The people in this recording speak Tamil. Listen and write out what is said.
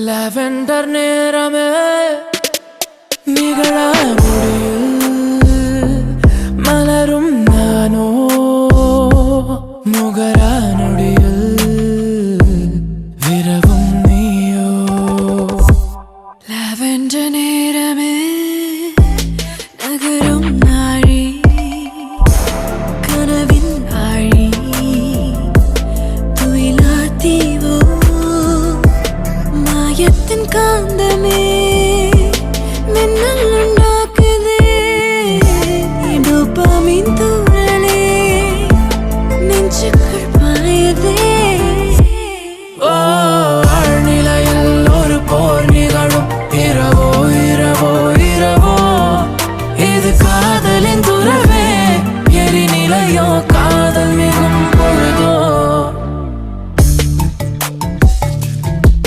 லாவெண்டர் நேரமே நிகழ முடியில் மலரும் நானோ முகரா நொடியில் விரவும் நீயோ லாவெண்டர் நேரமே நகரும் நாழி கனவின் ஆழி துயிலா தீவோ மாயத்தின் காந்த